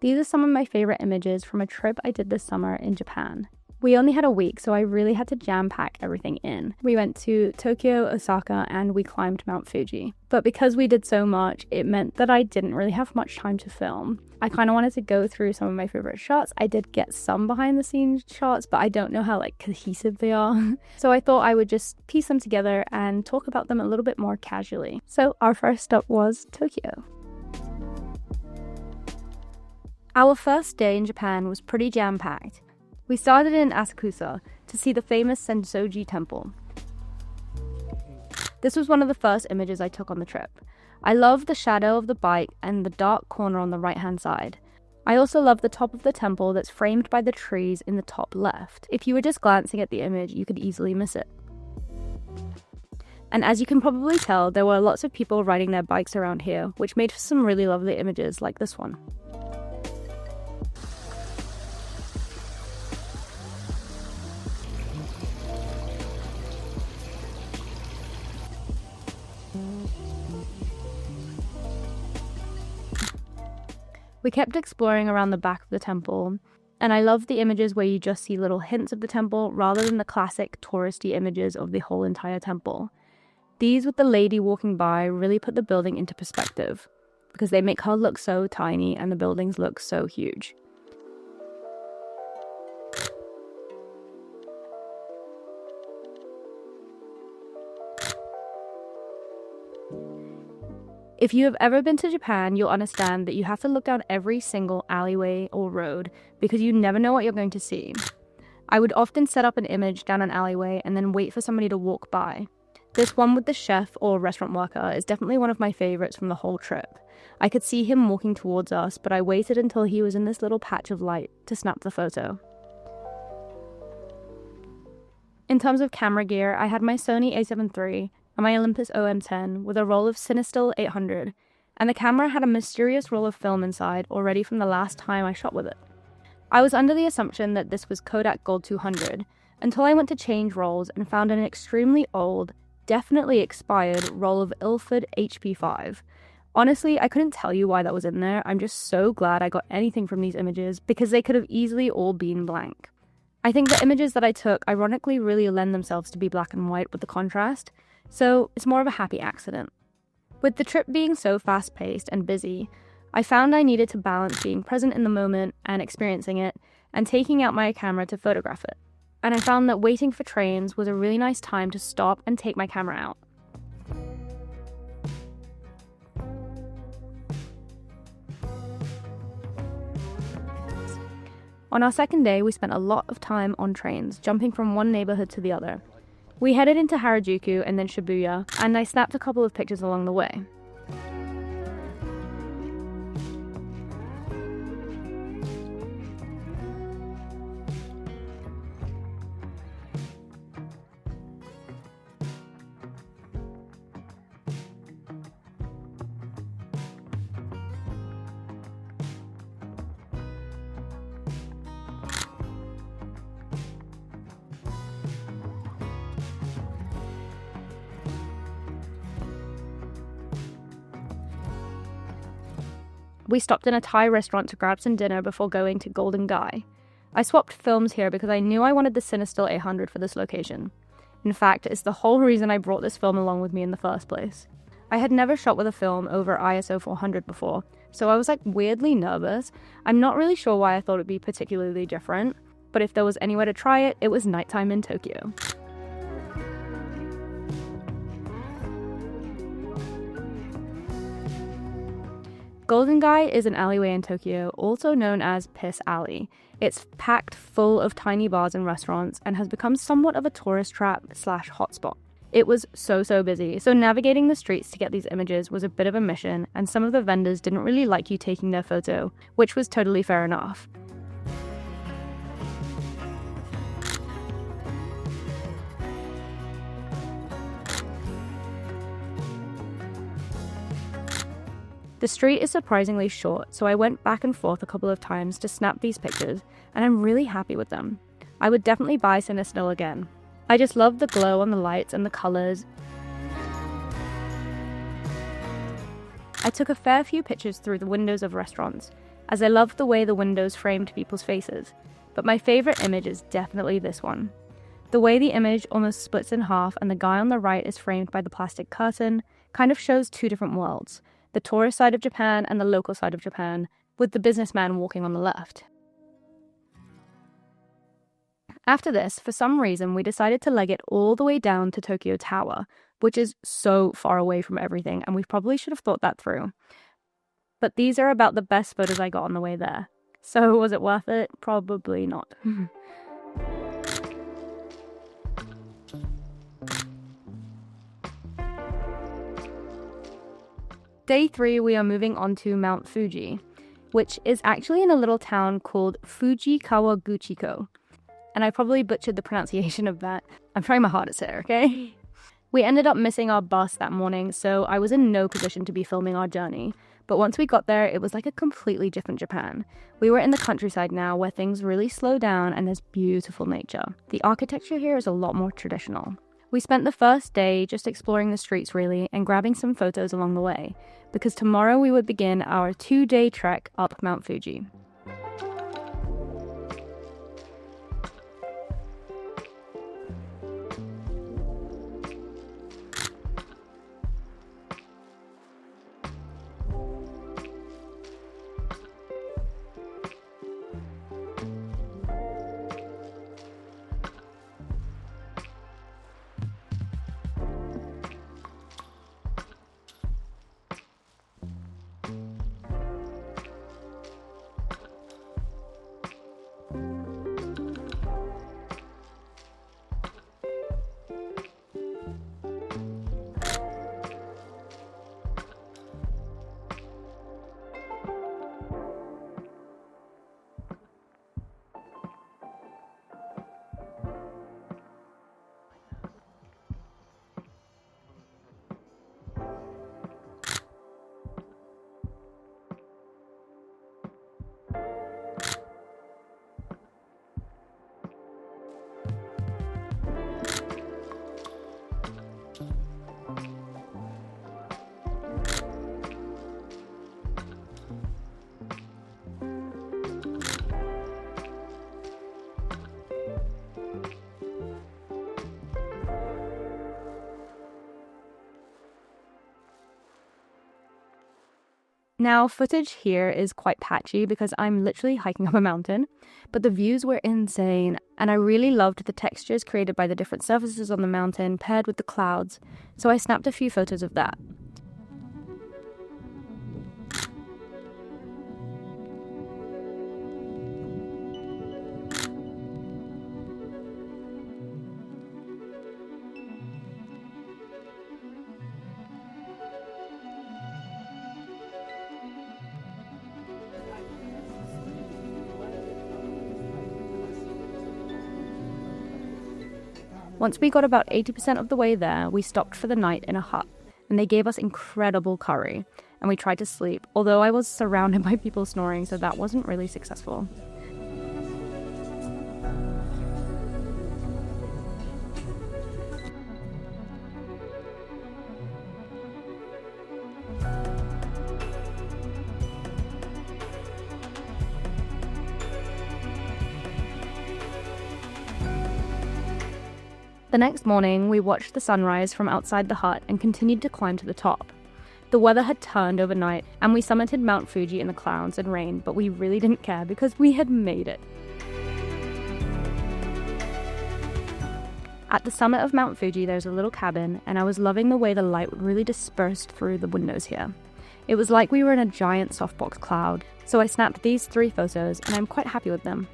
These are some of my favorite images from a trip I did this summer in Japan. We only had a week, so I really had to jam-pack everything in. We went to Tokyo, Osaka, and we climbed Mount Fuji. But because we did so much, it meant that I didn't really have much time to film. I kind of wanted to go through some of my favorite shots. I did get some behind-the-scenes shots, but I don't know how cohesive they are. So I thought I would just piece them together and talk about them a little bit more casually. So our first stop was Tokyo. Our first day in Japan was pretty jam-packed. We started in Asakusa to see the famous Sensoji temple. This was one of the first images I took on the trip. I love the shadow of the bike and the dark corner on the right-hand side. I also love the top of the temple that's framed by the trees in the top left. If you were just glancing at the image, you could easily miss it. And as you can probably tell, there were lots of people riding their bikes around here, which made for some really lovely images like this one. We kept exploring around the back of the temple, and I love the images where you just see little hints of the temple rather than the classic touristy images of the whole entire temple. These with the lady walking by really put the building into perspective, because they make her look so tiny and the buildings look so huge. If you have ever been to Japan, you'll understand that you have to look down every single alleyway or road because you never know what you're going to see. I would often set up an image down an alleyway and then wait for somebody to walk by. This one with the chef or restaurant worker is definitely one of my favorites from the whole trip. I could see him walking towards us, but I waited until he was in this little patch of light to snap the photo. In terms of camera gear, I had my Sony A7 III and my Olympus OM10 with a roll of Cinestill 800, and the camera had a mysterious roll of film inside already from the last time I shot with it. I was under the assumption that this was Kodak Gold 200, until I went to change rolls and found an extremely old, definitely expired roll of Ilford HP5. Honestly, I couldn't tell you why that was in there. I'm just so glad I got anything from these images because they could have easily all been blank. I think the images that I took ironically really lend themselves to be black and white with the contrast, so it's more of a happy accident. With the trip being so fast-paced and busy, I found I needed to balance being present in the moment and experiencing it, and taking out my camera to photograph it. And I found that waiting for trains was a really nice time to stop and take my camera out. On our second day, we spent a lot of time on trains, jumping from one neighborhood to the other. We headed into Harajuku and then Shibuya, and I snapped a couple of pictures along the way. We stopped in a Thai restaurant to grab some dinner before going to Golden Gai. I swapped films here because I knew I wanted the Cinestill 800 for this location. In fact, it's the whole reason I brought this film along with me in the first place. I had never shot with a film over ISO 400 before, so I was weirdly nervous. I'm not really sure why I thought it'd be particularly different, but if there was anywhere to try it, it was nighttime in Tokyo. Golden Gai is an alleyway in Tokyo, also known as Piss Alley. It's packed full of tiny bars and restaurants and has become somewhat of a tourist trap/hotspot. It was so busy, so navigating the streets to get these images was a bit of a mission, and some of the vendors didn't really like you taking their photo, which was totally fair enough. The street is surprisingly short, so I went back and forth a couple of times to snap these pictures, and I'm really happy with them. I would definitely buy Cinestill again. I just love the glow on the lights and the colours. I took a fair few pictures through the windows of restaurants, as I loved the way the windows framed people's faces. But my favorite image is definitely this one. The way the image almost splits in half and the guy on the right is framed by the plastic curtain kind of shows two different worlds, the tourist side of Japan and the local side of Japan, with the businessman walking on the left. After this, for some reason, we decided to leg it all the way down to Tokyo Tower, which is so far away from everything, and we probably should have thought that through. But these are about the best photos I got on the way there. So was it worth it? Probably not. Day 3, we are moving on to Mount Fuji, which is actually in a little town called Fujikawaguchiko. And I probably butchered the pronunciation of that. I'm trying my hardest here, okay? We ended up missing our bus that morning, so I was in no position to be filming our journey. But once we got there, it was like a completely different Japan. We were in the countryside now, where things really slow down and there's beautiful nature. The architecture here is a lot more traditional. We spent the first day just exploring the streets really and grabbing some photos along the way, because tomorrow we would begin our 2-day trek up Mount Fuji. Now, footage here is quite patchy because I'm literally hiking up a mountain, but the views were insane, and I really loved the textures created by the different surfaces on the mountain paired with the clouds, so I snapped a few photos of that. Once we got about 80% of the way there, we stopped for the night in a hut, and they gave us incredible curry, and we tried to sleep, although I was surrounded by people snoring, so that wasn't really successful. The next morning, we watched the sunrise from outside the hut and continued to climb to the top. The weather had turned overnight, and we summited Mount Fuji in the clouds and rain, but we really didn't care because we had made it. At the summit of Mount Fuji, there's a little cabin, and I was loving the way the light really dispersed through the windows here. It was like we were in a giant softbox cloud, so I snapped these 3 photos, and I'm quite happy with them.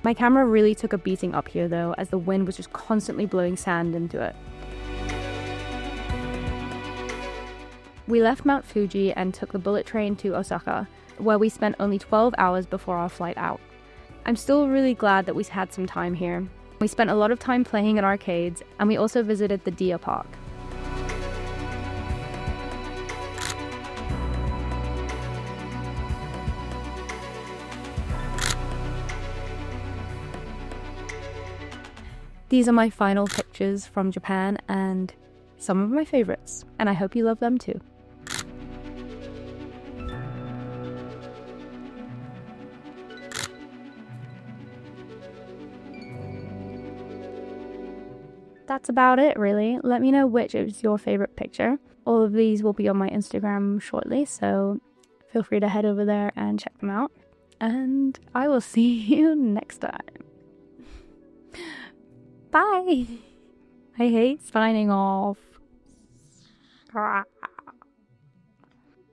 My camera really took a beating up here though, as the wind was just constantly blowing sand into it. We left Mount Fuji and took the bullet train to Osaka, where we spent only 12 hours before our flight out. I'm still really glad that we had some time here. We spent a lot of time playing in arcades, and we also visited the Deer Park. These are my final pictures from Japan and some of my favorites, and I hope you love them too. That's about it, really. Let me know which is your favorite picture. All of these will be on my Instagram shortly, so feel free to head over there and check them out. And I will see you next time. Bye! I hate signing off.